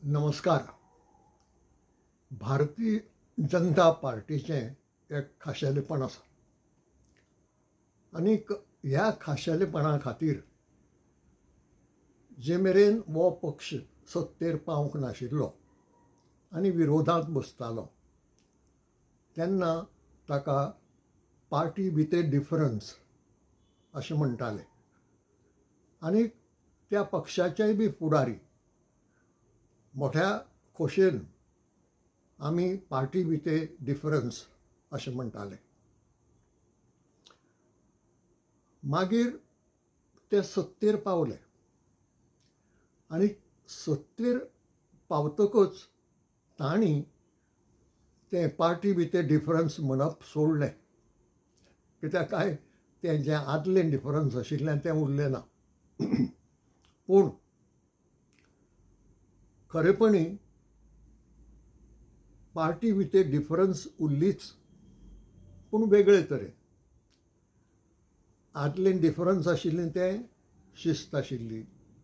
नमस्कार. भारतीय जनता पार्टीचें एक खाशेलेपण आसा आनीक ह्या खाशेलेपणा खातीर जे मेरेन हो पक्ष सत्तेर पावंक नाशिल्लो आनी विरोधांत बसतालो तेन्ना ताका पार्टी भितर डिफरन्स अशें म्हणटाले आनी त्या पक्षाचेय बी फुडारी मोठ्या खोशेन आमी पार्टी भितर डिफरन्स अशें म्हणटाले. मागीर ते सत्तेर पावले आनी सत्तेर पावतकच तांणी ते पार्टी भितर डिफरन्स म्हणप सोडलें, कित्याक काय तें जें आदलें डिफरन्स आशिल्लें तें उरलें ना. पूण खरेपणी पार्टी भितर डिफरन्स उरलीच, पूण वेगळे तरेन. आदलें डिफरन्स आशिल्लें तें शिस्त आशिल्ली,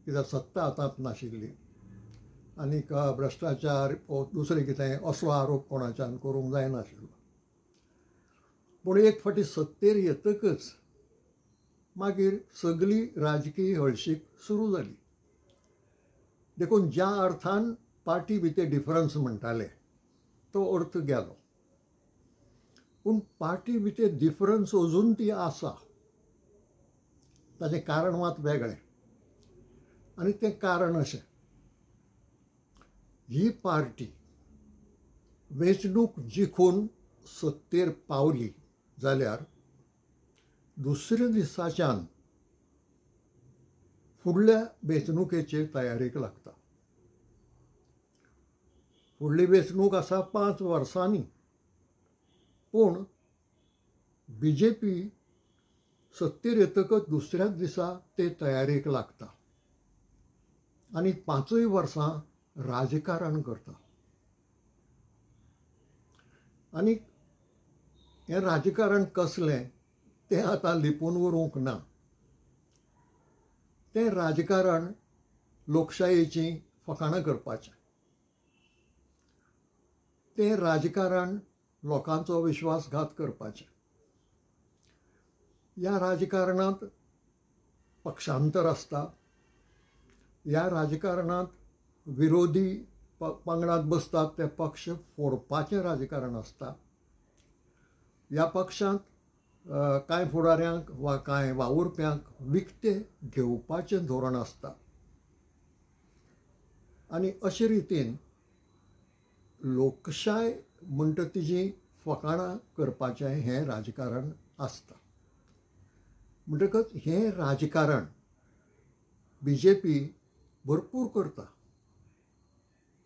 कित्याक सत्ता हातांत नाशिल्ली आनीक भ्रश्टाचार दुसरें कितें असलो आरोप कोणाच्यान करूंक जायनाशिल्लो. पूण एक फावटी सत्तेर येतकच मागीर सगळी राजकीय हळशीक सुरू जाली. देखून ज्या अर्थान पार्टी भितर डिफरन्स म्हणटाले तो अर्थ गेलो. पूण पार्टी भितर डिफरन्स अजून ती आसा. ताचें कारण मात वेगळें आनी तें कारण अशें, ही पार्टी वेंचणूक जिखून सत्तेर पावली जाल्यार दुसऱ्या दिसाच्यान फुडल्या वेंचणुकेचे तयारेक लागता. फुडली वेंचणूक आसा 5 वर्सांनी, पूण BJP सत्तेर येतकच दुसऱ्याच दिसा ते तयारेक लागता आनी 5 वर्सां राजकारण करता. आनी हें राजकारण कसलें तें आतां लिपून उरूंक ना. तें राजकारण लोकशायेची फकाणां करपाचें. तें राजकारण लोकांचो विश्वासघात करपाचें. ह्या राजकारणांत पक्षांतर आसता. ह्या राजकारणांत विरोधी पंगडांत बसतात ते पक्ष फोडपाचें राजकारण आसता. ह्या पक्षांत कांय फुडाऱ्यांक वा कांय वावुरप्यांक विकतें घेवपाचें धोरण आसता. आनी अशे रितीन लोकशाय म्हणटा तिजी फकाणां करपाचें हें राजकारण आसता. म्हणटकच हें राजकारण BJP भरपूर करता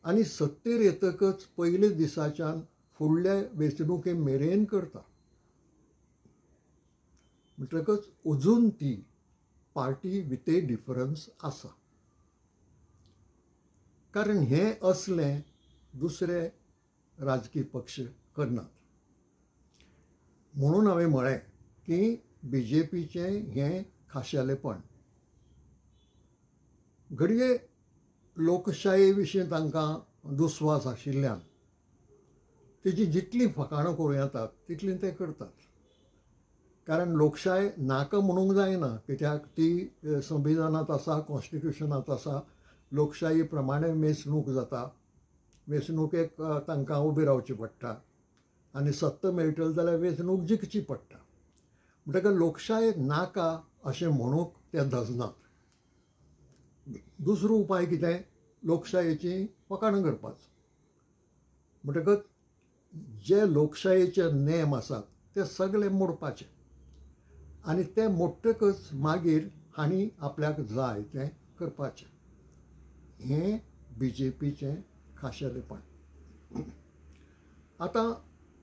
आनी सत्तेर येतकच पयले दिसाच्यान फुडल्या वेंचणुके मेरेन करता. म्हणटकच अजून ती पार्टी भितर डिफरन्स आसा. कारण हें असलें दुसरे राजकीय पक्ष करनात. म्हणून हांवें म्हळें की BJPचें हें खाशेलेपण. घडये लोकशाये विशीं तांकां दुस्वास आशिल्ल्यान तेजी जितली फकाणां करूं येतात तितली ते करतात. कारण लोकशाय नाका म्हणूंक जायना, कित्याक ती संविधानांत आसा, कॉन्स्टिट्युशनांत आसा. लोकशाये प्रमाणें वेंचणूक जाता. वेंचणुकेक तांकां उबें रावचें पडटा आनी सत्ता मेळटली जाल्यार वेंचणूक जिखची पडटा. म्हणटकच लोकशाय नाका अशें म्हणूंक ते धजनात. दुसरो उपाय कितें? लोकशायेची फकाणां करपाचो. म्हणटकच जे लोकशायेचे नेम आसात ते सगळे मोडपाचे आनी ते मोडटकच मागीर हांणी आपल्याक जाय तें करपाचें. हें BJPचें खाशेलेपण. आतां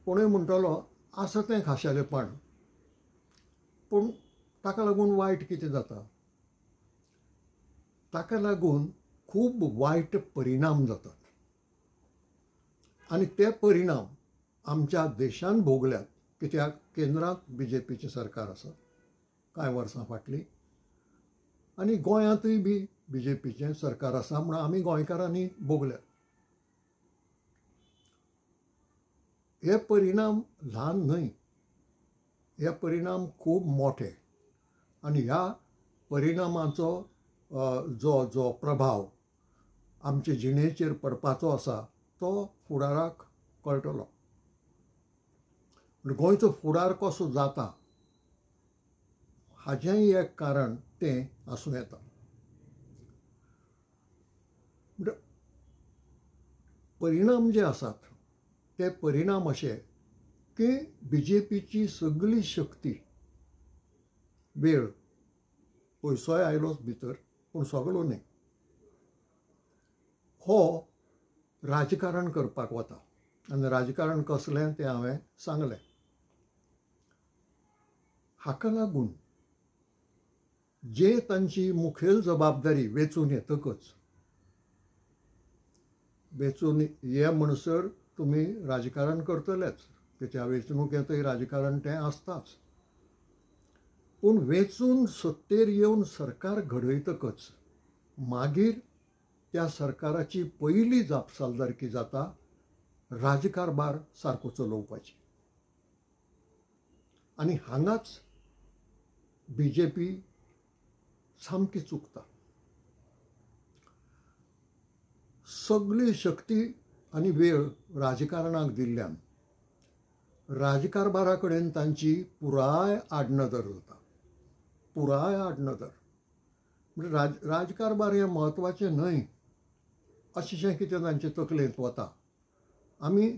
कोणूय म्हणटलो आसा तें खाशेलेपण, पूण ताका लागून वायट कितें जाता? ताका लागून खूब वायट परिणाम जातात आनी ते परिणाम आमच्या देशान भोगल्यात. कित्याक केंद्रांत BJPचें सरकार आसा कांय वर्सां फाटलीं आनी गोंयांतूय बी BJPचें सरकार आसा म्हूण आमी गोंयकारांनी भोगल्यात. हे परिणाम ल्हान न्हय, हे परिणाम खूब मोठे. आनी ह्या परिणामाचो जो जो प्रभाव आमचे जिणेचेर पडपाचो आसा तो फुडाराक कळटलो. गोंयचो फुडार कसो जाता हाचेंय एक कारण तें आसूं येता. परिणाम जे आसात ते परिणाम अशे की BJPची सगळी शक्ती, वेळ, पयसोय आयलोच भितर पूण सगळो न्ही, हो राजकारण करपाक वता. आनी राजकारण कसलें तें हांवें सांगलें. हाका लागून जे तांची मुखेल जबाबदारी वेंचून येतकच, वेंचून ये म्हणसर तुमी राजकारण करतलेच, त्या वेंचणुकेंतय राजकारण तें आसताच. पूण वेंचून सत्तेर येवन सरकार घडयतकच मागीर त्या सरकाराची पयली जापसालदारकी जाता राजकारभार सारको चलोवपाची. आनी हांगाच BJP सामकी चुकता. सगळी शक्ती आनी वेळ राजकारणाक दिल्ल्यान राजकारभारा कडेन तांची पुराय आडनदर जाता. पुराय आडनदर म्हणजे राजकारभार हें म्हत्वाचें न्हय अशें कितें तांचे तकलेंत वता. आमी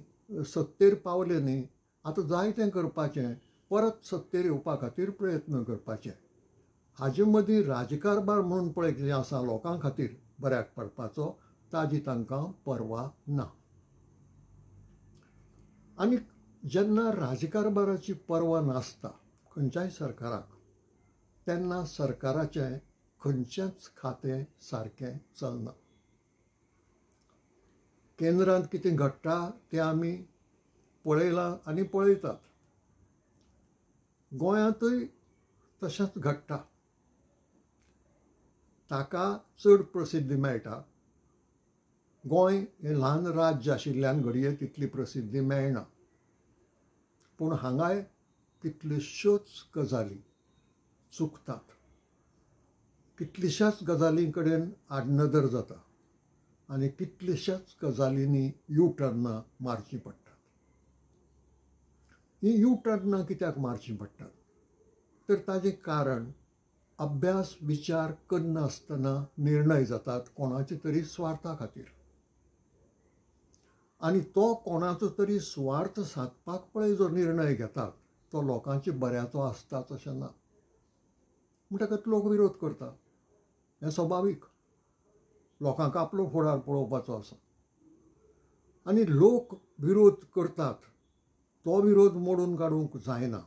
सत्तेर पावले न्ही, आतां जाय तें करपाचें, परत सत्तेर येवपा खातीर प्रयत्न करपाचे. हाजे मदीं राजकारभार म्हणून पळय कितें आसा लोकां खातीर बऱ्याक पडपाचो, ताजी तांकां पर्वा ना. आनी जेन्ना राजकारभाराची पर्वा नासता खंयच्याय सरकाराक, तेन्ना सरकाराचें खंयचेंच खातें सारकें चलना. केंद्रांत कितें घडटा तें आमी पळयलां आनी पळयतात. गोंयांतय तशेंच घडटा. ताका चड प्रसिद्धी मेळटा. गोंय हें ल्हान राज्य आशिल्ल्यान घडये तितली प्रसिद्धी मेळना. पूण हांगाय कितल्योश्योच गजाली चुकतात. कितलिशाच गजालीं कडेन आडनदर जाता आनी कितलिशाच गजालींनी टर्नां मारचीं पडटात. ही टर्नां कित्याक मारचीं पडटात तर ताजें कारण अभ्यास विचार करनासतना निर्णय जातात कोणाचे तरी स्वार्था खातीर. आनी तो कोणाचो तरी स्वार्थ सादपाक पळय जो निर्णय घेतात तो लोकांच्या बऱ्याचो आसताच अशें ना. म्हणटकच लोक विरोध करता. हें स्वाभावीक. लोकांक आपलो फुडार पळोवपाचो आसा आनी लोक विरोध करतात. तो विरोध मोडून काडूंक जायना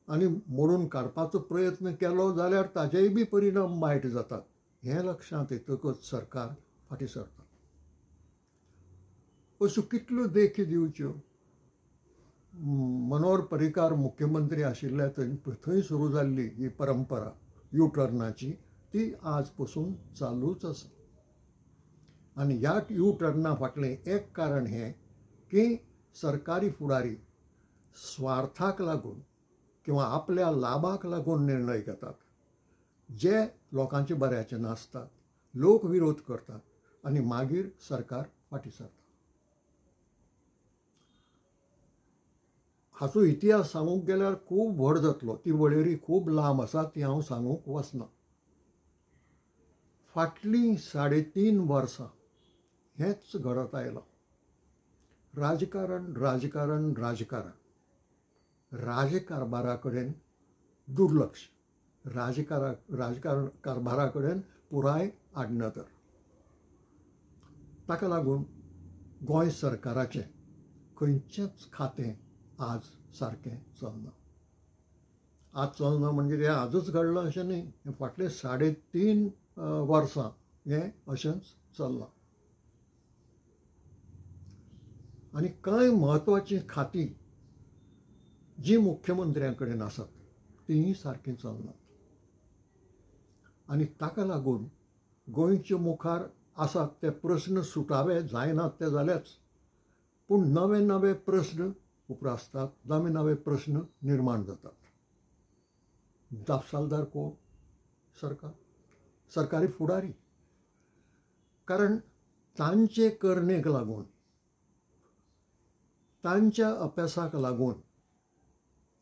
आनी मोडून काडपाचो प्रयत्न केलो जाल्यार ताजेय बी परिणाम वायट जातात. हें लक्षांत येतकच सरकार फाटीं सरता. अश्यो कितल्यो देखी दिवच्यो. मनोहर पर्रीकार मुख्यमंत्री आशिल्ले थंय सुरू जाल्ली ही परंपरा टर्नाची ती आज पासून चालूच आसा. आनी ह्या टर्ना फाटलें एक कारण हें की सरकारी फुडारी स्वार्थाक लागून किंवा आपल्या लाभाक लागून निर्णय घेतात जे लोकांचे बऱ्याचे नासतात. लोक विरोध करतात आनी मागीर सरकार फाटीं सरता. हाचो इतिहास सांगूंक गेल्यार खूब व्हड जातलो. ती वळेरी खूब लांब आसा, ती हांव सांगूंक वचना. फाटलीं 3.5 वर्सां हेंच घडत आयलां. राजकारण राजकारण राजकारण. राजकारभारा कडेन दुर्लक्ष. राजकारण कारभारा कडेन पुराय आडनदर. ताका लागून गोंय सरकाराचें खंयचेंच खातें आज सारकें चलना. आज चलना म्हणजे तें आजच घडलां अशें न्ही. हें फाटले 3.5 वर्सां हें अशेंच चल्लां. आनी कांय म्हत्वाचीं खातीं जीं मुख्यमंत्र्या कडेन आसात तींय सारकीं चलनात. आनी ताका लागून गोंयचे मुखार आसात ते प्रस्न सुटावे जायनात ते जालेच, पूण नवे नवे प्रस्न उप्रासतात, नवे नवे प्रस्न निर्माण जातात. जापसालदार कोण? सरकार, सरकारी फुडारी. कारण तांचे करणेक लागून, तांच्या अभ्यासाक लागून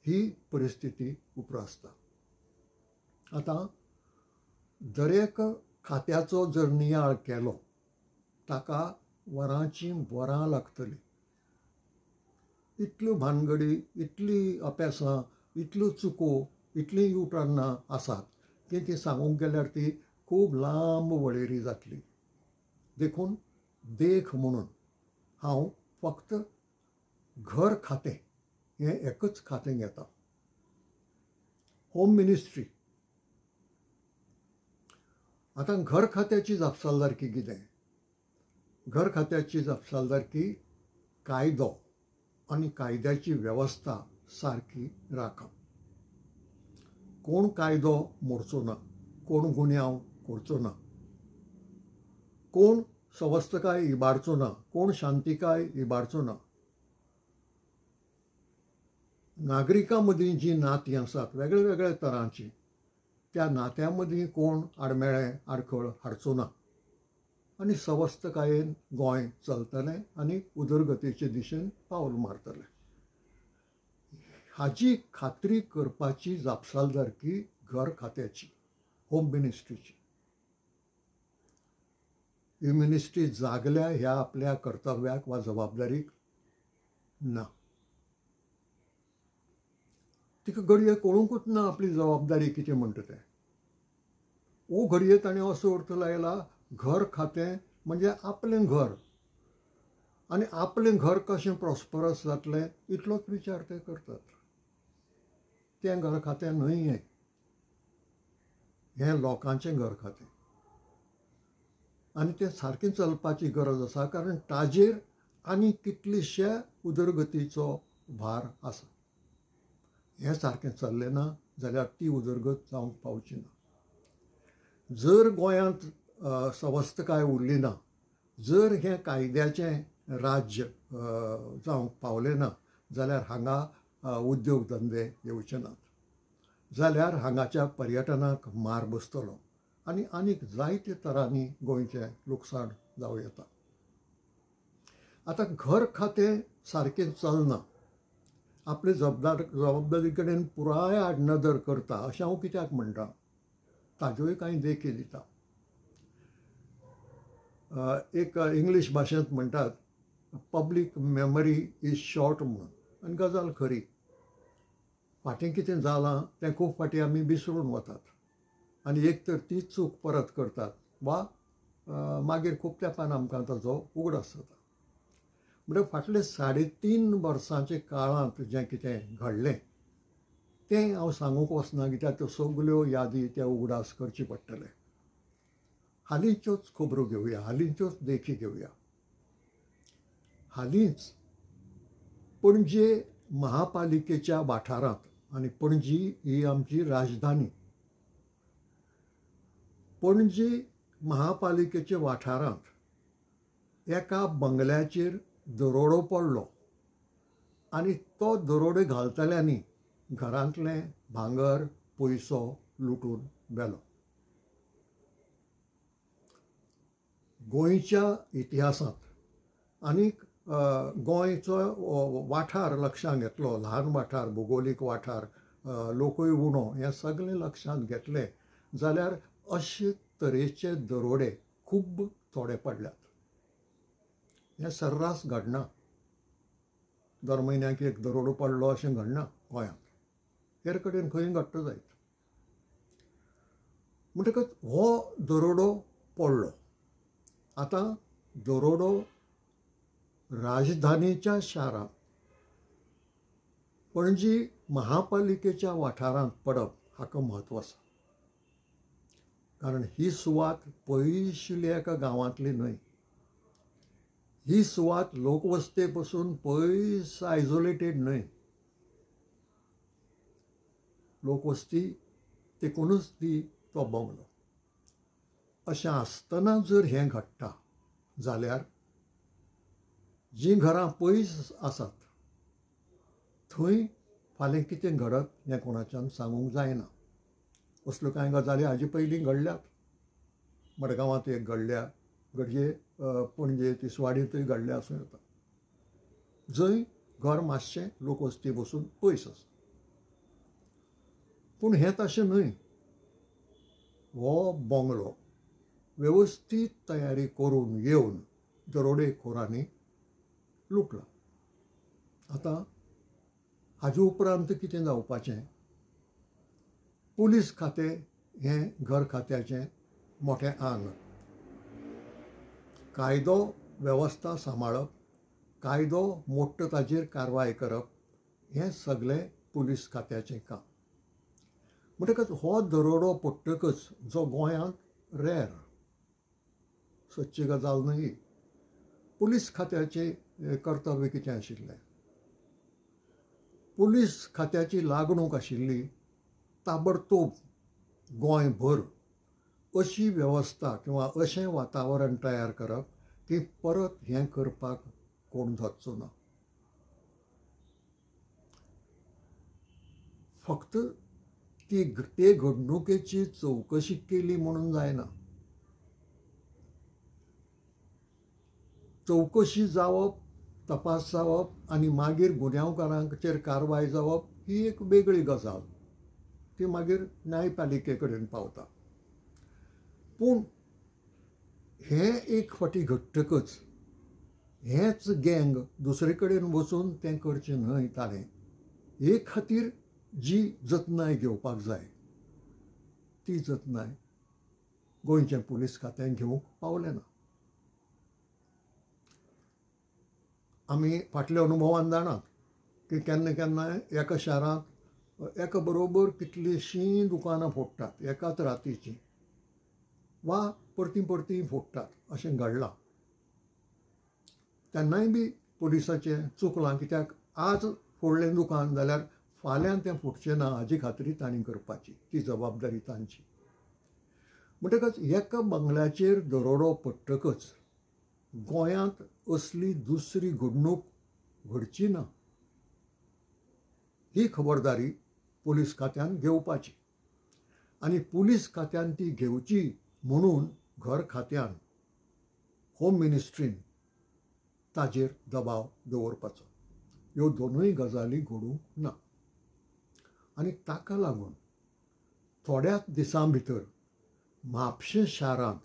ही परिस्थिती उप्रासता. आतां दरेक खात्याचो जर नियाळ केलो ताका वरांची वरां लागतली. इतल्यो भानगडी, इतली अपेसां, इतल्यो चुको, इतलीं युटर्नां आसात की ती सांगूंक गेल्यार ती खूब लांब वळेरी जातली. देखून देख म्हणून हांव फक्त घर खातें हें एकच खातें घेता. Home ministry. आतां घर खात्याची जापसालदारकी कितें? घर खात्याची जापसालदारकी कायदो आनी कायद्याची वेवस्था सारकी राखप. कोण कायदो मोडचो ना, कोण गुन्यांव करचो ना, कोण सवस्थकाय इबाडचो ना, कोण शांतिकाय इबाडचो ना. नागरिकां मदीं जीं नातीं आसात वेगळ्या वेगळ्या तरांची, त्या नात्यां मदीं कोण आडमेळें आडखळ हाडचो ना आनी सवस्थकायेन गोंय चलतलें आनी उदरगतीचे दिशेन पावल मारतलें. हाची खात्री करपाची जापसालदारकी घर खात्याची, होम मिनिस्ट्रीची. ही मिनिस्ट्री जागल्या ह्या आपल्या कर्तव्याक वा जबाबदारीक ना. तिका घडये कळूंकूच ना आपली जबाबदारी कितें म्हणटा तें. ओ घडये ताणें असो अर्थ लायला घर खातें म्हणजे आपलें घर, आनी आपलें घर कशें प्रॉस्परस जातलें इतलोच विचार ते करतात. तें घर खातें न्हय हें लोकांचें घर खातें. आनी तें सारकें चलपाची गरज आसा, कारण ताजेर आनी कितलेशे उदरगतीचो भार आसा. हें सारकें चल्लें ना जाल्यार ती उदरगत जावंक पावची ना. जर गोंयांत सवस्थकाय उरली ना, जर हें कायद्याचें राज्य जावंक पावलें ना जाल्यार हांगा उद्योग धंदे येवचे नात, जाल्यार हांगाच्या पर्यटनाक मार बसतलो आनी आनीक जायते तरांनी गोंयचें लुकसाण जावं येता. आतां घर खातें सारकें चलना, आपले जबाबदारी कडेन पुराय आडनदर करता अशें हांव कित्याक म्हणटा, ताज्योय कांय देखी दिता. एक इंग्लीश भाशेंत म्हणटात पब्लीक मेमरी इज शॉर्ट म्हणून, आनी गजाल खरी. फाटीं कितें जालां तें खूब फाटीं आमी विसरून वतात आनी एक तर ती चूक परत करतात वा मागीर खूब तेंपान आमकां ताचो उगडास जाता. म्हणजे फाटले 3.5 वर्सांचे काळांत जें कितें घडलें तें हांव सांगूंक वचना, कित्याक त्यो सगल्यो यादी त्या उगडास करची पडटले. हालींच्योच खबरो घेवया, हालींच्योच देखी घेवया. हालींच पणजे महापालिकेच्या वाठारांत, आनी पणजी ही आमची राजधानी, पणजी महापालिकेच्या वाठारांत एका बंगल्याचेर दरोडो पडलो आनी तो दरोडे घालतल्यांनी घरांतलें भांगर पयसो लुटून व्हेलो. गोंयच्या इतिहासांत आनीक गोंयचो वाठार लक्षांत घेतलो, ल्हान वाठार, भुगोलीक वाठार, लोकूय उणो, हें सगळें लक्षांत घेतलें जाल्यार अशे तरेचे दरोडे खूब थोडे पडल्यात. हें सर्रास घडना. दर म्हयन्याक एक दरोडो पडलो अशें घडना गोंयांत. हेर कडेन खंय घडटा जायत. म्हणटकच हो दरोडो पडलो. आतां दरोडो राजधानीच्या शारांत, पणजी महापालिकेच्या वाठारांत पडप हाका म्हत्व आसा. कारण ही सुवात पयसुल्या एका गांवांतली न्हय. ही सुवात लोकवस्ते पसून पयस आयसोलेटेड न्हय. लोकवस्ती तेकूनच तो बंगलो. अशें आसतना जर हें घडटा जाल्यार जीं घरां पयस आसात थंय फाल्यां कितें घडत हें कोणाच्यान सांगूंक जायना. असल्यो कांय गजाली हाजे पयलीं घडल्यात. मडगांवांत एक घडल्या, घडये पणजे तिसवाडींतय घडल्या आसूं येता. जंय घर मातशें लोकवस्ती बसून पयस आसा. पूण हें तशें न्हय. हो बंगलो वेवस्थीत तयारी करून येवन दरोडेखोरांनी लुटला. आतां हाजे उपरांत कितें जावपाचें? पुलीस खातें हें घर खात्याचें मोठें आंग. कायदो वेवस्था सांबाळप, कायदो मोडटा ताचेर कारवाय करप हें सगळें पुलीस खात्याचें काम. म्हणटकच हो दरोडो पडटकच जो गोंयांत रेर, सदची गजाल न्हय, पुलीस खात्याचें कर्तव्य कितें आशिल्लें? पुलीस खात्याची लागणूक आशिल्ली ताबडतोब गोंयभर अशी वेवस्था किंवा अशें वातावरण तयार करप की परत हें करपाक कोण धरचो ना. फक्त ते घडणुकेची चवकशी केली म्हणून जायना. चवकशी जावप, तपास जावप आनी मागीर गुन्यांवकारांचेर कारवाय जावप ही एक वेगळी गजाल. ती मागीर न्यायपालिके कडेन पावता. पूण हें एक फावटी घडटकच हेंच गँग दुसरे कडेन वचून तें करचें न्हय ताणें. हे खातीर जी जतनाय घेवपाक जाय ती जतनाय गोंयचें पुलीस खातें घेवंक पावलें ना. आमी फाटल्या अनुभवान जाणात की केन्ना केन्नाय एका शारांत एका बरोबर कितलींशीं दुकानां फोडटात एकाच रातीचीं, वा परतीं परतीं फोडटात अशें घडलां. तेन्नाय बी पुलिसाचें चुकलां, कित्याक आज फोडलें दुकान जाल्यार फाल्यां तें फुटचें ना हाजी खात्री तांणी करपाची, ती जबाबदारी तांची. म्हणटकच एका बंगल्याचेर दरोडो पडटकच गोंयांत असली दुसरी घडणूक घडची ना ही खबरदारी पुलीस खात्यान घेवपाची. आनी पुलीस खात्यान ती घेवची म्हणून घर खात्यान, होम मिनिस्ट्रीन ताजेर दबाव दवरपाचो. ह्यो दोनूय गजाली घडूंक ना. आनी ताका लागून थोड्याच दिसां भितर म्हापशें शारांत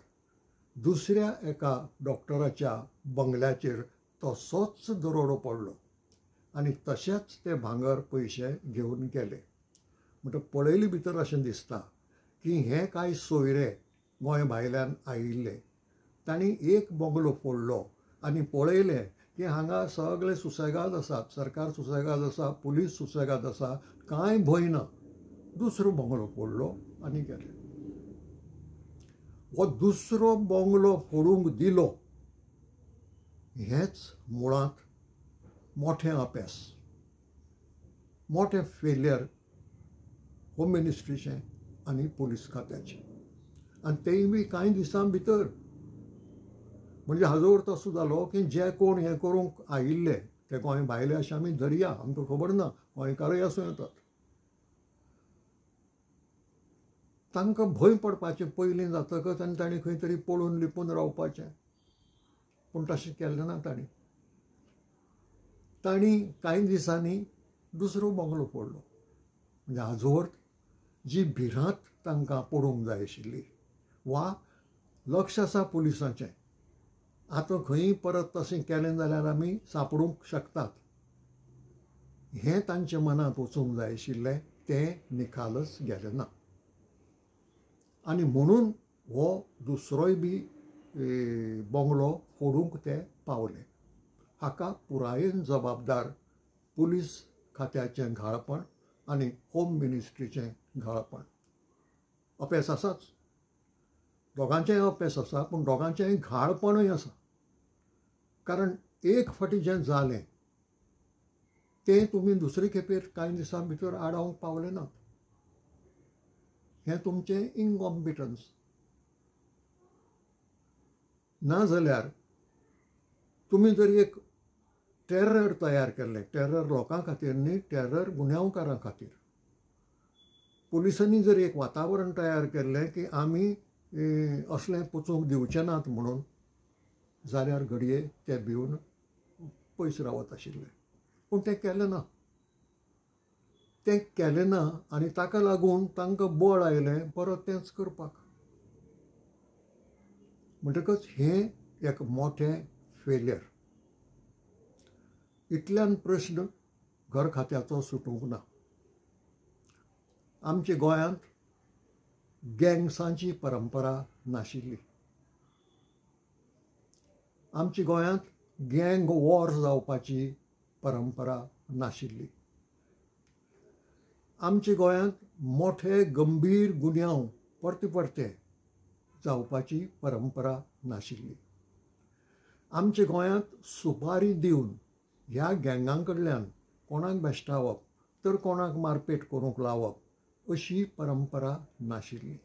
दुसऱ्या एका डॉक्टराच्या बंगल्याचेर तसोच दरोडो पडलो आनी तशेंच ते भांगर पयशे घेवन गेले. म्हणटच पळयले भितर अशें दिसता की हे कांय सोयरे गोंय भायल्यान आयिल्ले, तांणी एक बंगलो फोडलो आनी पळयलें की हांगा सगळे सुसेगाद आसात, सरकार सुसेगाद आसा, पुलीस सुसेगाद आसा, कांय भंय ना. दुसरो बंगलो फोडलो आनी गेले. हो दुसरो बंगलो फोडूंक दिलो हेंच मुळांत मोठें अपेस, मोठें फेलियर होम मिनिस्ट्रीचें आनी पुलीस खात्याचें. आनी तेय बी कांय दिसां भितर. म्हणजे हाजो अर्थ असो जालो की जे कोण हें करूंक आयिल्ले ते गोंय भायले अशें आमी धरया, आमकां खबर ना, गोंयकारूय आसूं येतात. तांकां भंय पडपाचें पयलीं जातकच आनी तांणी खंय तरी पळून लिपून रावपाचें. पूण तशें केलें ना तांणी. तांणी कांय दिसांनी दुसरो बंगलो फोडलो. म्हणजे हाजो अर्थ जी भिरांत तांकां पडूंक जाय आशिल्ली, वा लक्ष आसा पुलिसांचें, आतां खंयी परत तशें केलें जाल्यार आमी सांपडूंक शकतात, हें तांच्या मनांत वचूंक जाय आशिल्लें तें निखालस गेलें ना. आनी म्हणून हो दुसरोय बी बंगलो फोडूंक ते पावले. हाका पुरायेन जबाबदार पुलीस खात्याचें घाळपण आनी होम मिनिस्ट्रीचें घाळपण. अपेस आसाच, दोगांचेंय अपेस आसा, पूण दोगांचेंय घाळपणूय आसा. कारण एक फावटी जें जालें तें तुमी दुसरे खेपेर कांय दिसां भितर आडावंक पावले नात. हें तुमचें इनकॉम्पिटन्स. ना जाल्यार तुमी जर एक टेरर तयार केल्लें, टेरर लोकां खातीर न्ही, टेरर गुन्यांवकारां खातीर. पुलिसांनी जर एक वातावरण तयार केल्लें की आमी असलें पचूंक दिवचे नात म्हणून, जाल्यार घडये ते भिवन पयस रावत आशिल्ले. पूण तें केलें ना. तें केलें ना आनी ताका लागून तांकां बळ आयलें परत तेंच करपाक. म्हणटकच हें एक मोठें फेलियर. इतल्यान प्रश्न घर खात्याचो सुटूंक ना. आमच्या गोंयांत गँग्सांची परंपरा नाशिल्ली. आमच्या गोंयांत गँग वॉर जावपाची परंपरा नाशिल्ली. आमच्या गोंयांत मोठे गंभीर गुन्यांव परते परते जावपाची परंपरा नाशिल्ली. आमच्या गोंयांत सुपारी दिवन ह्या गँगां कडल्यान कोणाक बेश्टावप तर कोणाक मारपेट करूंक लावप अशी परंपरा नाशिल्ली.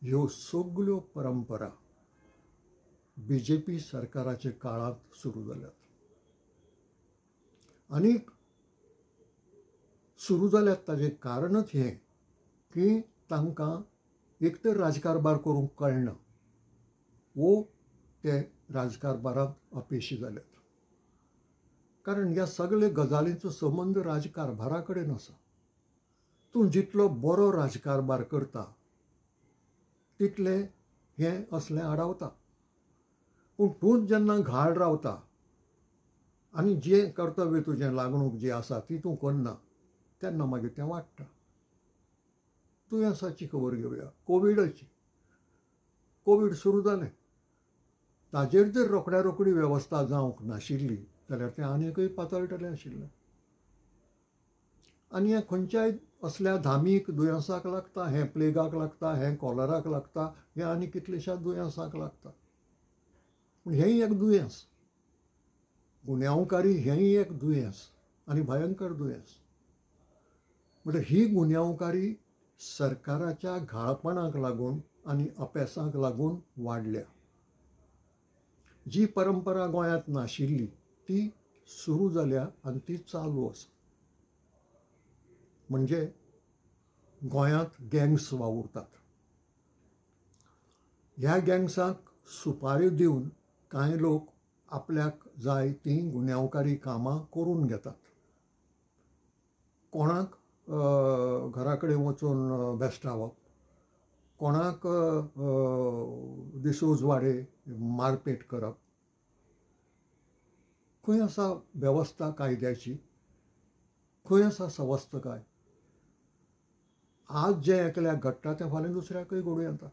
ह्यो सगळ्यो परंपरा BJP सरकाराच्या काळांत सुरू जाल्यात. आनीक सुरू जाल्यात ताजें कारणच हें की तांकां एक तर राजकारबार करूंक कळना वो ते राजकारबारांत अपेशी जाल्यात. कारण ह्या सगळे गजालींचो संबंद राजकारभारा कडेन आसा. तूं जितलो बरो राजकारबार करता तितलें हें असलें आडावता. पूण तूं जेन्ना घाळ रावता आनी जें कर्तव्य तुजें लागणूक जी आसा ती तूं करना तेन्ना मागीर तें वाडटा. दुयेंसाची खबर घेवया, कोवीड सुरू जालें. ताजेर जर रोखड्या रोखडी वेवस्था जावंक नाशिल्ली जाल्यार तें आनीकय पातळटलें आशिल्लें. आनी हें खंयच्याय असल्या धामीक दुयेंसाक लागता, हें प्लेगाक लागता, हें कॉलराक लागता, हें आनी कितलेशाच दुयेंसाक लागता. पूण हेंय एक दुयेंस. गुन्यांवकारी हेंय एक दुयेंस आनी भयंकर दुयेंस. म्हणजे ही गुन्यांवकारी सरकाराच्या घाळपणाक लागून आनी अपेसाक लागून वाडल्या. जी परंपरा गोंयांत नाशिल्ली ती सुरू जाल्या आनी ती चालू आसा. म्हणजे गोंयांत गँग्स वावुरतात. ह्या गँग्सांक सुपाऱ्यो दिवन कांय लोक आपल्याक जाय ती गुन्यांवकारी कामां करून घेतात. कोणाक घरा कडेन वचून बेश्टावप, कोणाक दिसउजवाडे मारपेट करप. खंय आसा वेवस्था कायद्याची, खंय आसा सवस्थकाय. आज जें एकल्याक घडटा तें फाल्यां दुसऱ्याकय घडूं येता.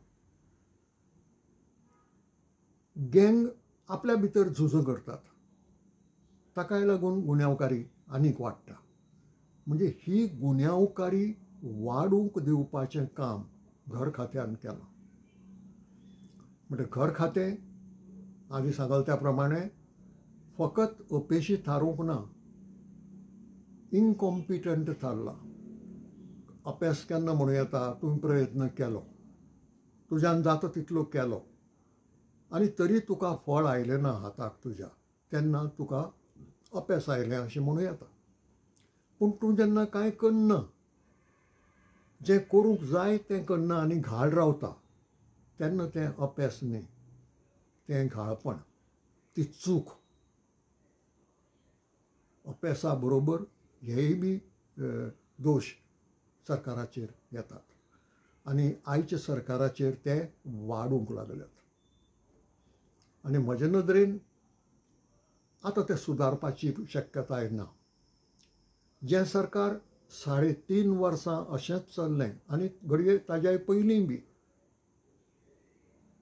गँग आपल्या भितर झुजो करतात. ताकाय लागून गुन्यांवकारी आनीक वाडटा. म्हणजे ही गुन्यांवकारी वाडूंक दिवपाचें काम घर खात्यान केलां. म्हणजे घर खातें हांवें सांगलें त्या प्रमाणें फकत अपेशी थारूंक ना, इनकॉम्पिटंट थारला. अपेस केन्ना म्हणूं येता, तुवें प्रयत्न केलो, तुज्यान जाता तितलो केलो आनी तरी तुका फळ आयलें ना हाताक तुज्या, तेन्ना तुका अपेस आयलें अशें म्हणूं येता. पूण तूं जेन्ना कांय करना, जें करूंक जाय तें करना आनी घाळ रावता तेन्ना तें अपेस न्ही, तें घाळपण, ती चूक. अपेसा बरोबर हेय बी दोश सरकाराचेर येतात आनी आयच्या सरकाराचेर ते वाडूंक लागल्यात. आनी म्हजे नदरेन आतां तें सुदारपाची शक्यताय ना. जें सरकार 3.5 वर्सां अशेंच चल्लें आनी घडये ताज्या पयलीं बी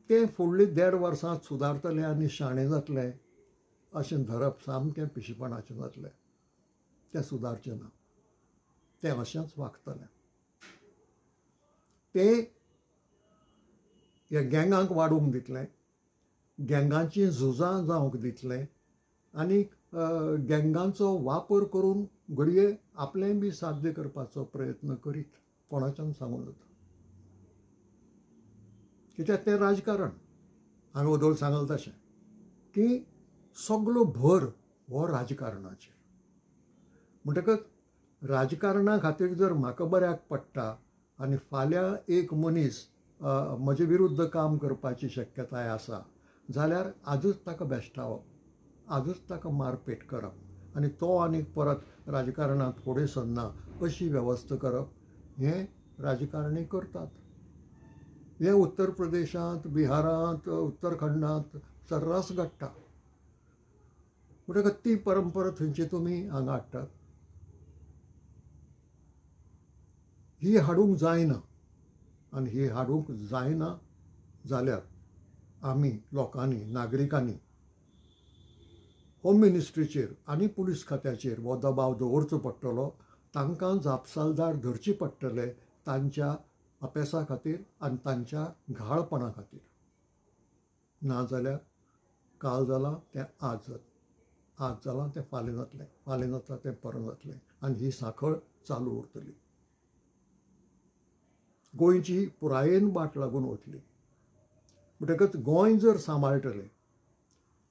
तें फुडलीं 1.5 वर्सांत सुदारतलें आनी शाणें जातलें अशें धरप सामकें पिशेपणाचें जातलें. तें सुदारचें ना, तें अशेंच वागतलें. तें ह्या गँगांक वाडूंक दितलें, गँगांचीं झुजां जावंक दितलें आनी गँगांचो वापर करून घडये आपलेंय बी साध्य करपाचो प्रयत्न करीत कोणाच्यान सांगूं जाता. कित्याक तें राजकारण. हांवें वदोळ सांगलें तशें की सगळो भर हो राजकारणाचेर. म्हणटकच राजकारणा खातीर जर म्हाका बऱ्याक पडटा आनी फाल्यां एक मनीस म्हजे विरुद्ध काम करपाची शक्यताय आसा जाल्यार आजूच ताका बेश्टावप, आजूच ताका मारपेट करप आनी तो आनी परत राजकारणांत फुडें सरना अशी वेवस्था करप हें राजकारणी करतात. हें उत्तर प्रदेशांत, बिहारांत, उत्तराखंडांत सर्रास घडटा. म्हणटकच ती परंपरा थंयची तुमी हांगा हाडटात. ही हाडूंक जायना आनी ही हाडूंक जायना जाल्यार आमी लोकांनी, नागरिकांनी होम मिनिस्ट्रीचेर आनी पुलीस खात्याचेर हो दबाव दवरचो पडटलो. तांकां जापसालदार धरची पडटले तांच्या अपेसा खातीर आनी तांच्या घाळपणा खातीर. नाजाल्यार काल जालां तें आज जातलें, आज जालां तें फाल्यां जातलें, फाल्यां जाता तें परत जातलें आनी ही सांखळ चालू उरतली. गोंयची पुरायेन बाट लागून वतली. म्हणटकच गोंय जर सांबाळटलें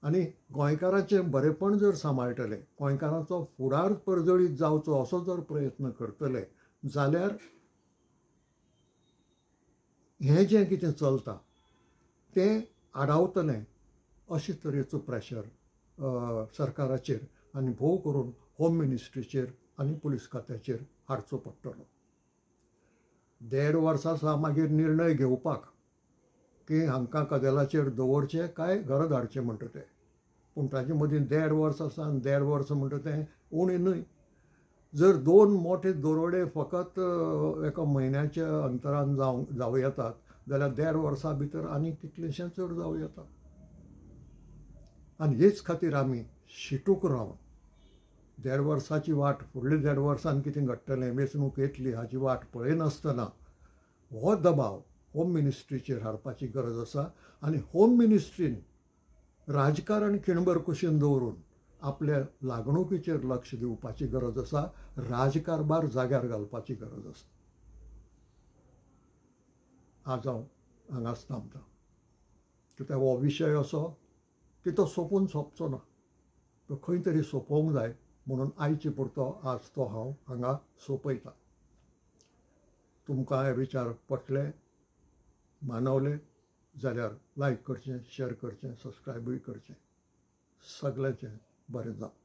आनी गोंयकारांचें बरेपण जर सांबाळटले, गोंयकारांचो फुडार परजळीत जावचो असो जर प्रयत्न करतले जाल्यार हें जें कितें चलता तें आडावतलें अशे तरेचो प्रेशर सरकाराचेर आनी भोव करून होम मिनिस्ट्रीचेर आनी पुलीस खात्याचेर हाडचो पडटलो. 1.5 वर्सां मागीर निर्णय घेवपाक की हांकां कदेलाचेर दवरचें काय घरा धाडचें म्हणटा तें. पूण ताजे मदीं 1.5 वर्स आसा आनी 1.5 वर्स म्हणटा तें उणें न्हय. जर 2 मोठे दरोडे फकत एका म्हयन्याच्या अंतरान जावं येतात जाल्यार 1.5 वर्सां भितर आनी कितलेशें चड जावं येता. आनी हेच खातीर आमी शिटूक रावन 1.5 वर्साची वाट, फुडल्या 1.5 वर्सान कितें घडटलें, वेंचणूक येतली हाची वाट पळयनासतना हो दबाव होम मिनिस्ट्रीचेर हाडपाची गरज आसा. आनी होम मिनिस्ट्रीन राजकारण खिणभर कुशीन दवरून आपल्या लागणुकीचेर लक्ष दिवपाची गरज आसा. राजकारबार जाग्यार घालपाची गरज आसा. आज हांव हांगाच थांबतां. कित्याक हो विशय असो की तो सोंपून सोंपचो ना, तो खंय तरी सोंपोवंक जाय म्हणून आयचे पुरतो आज तो हांव हांगा सोंपयतां. तुमकां हे विचार पटले, मानवले जाल्यार लायक करचें, शेअर करचें, सबस्क्रायबूय करचें. सगळ्यांचें बरें जावं.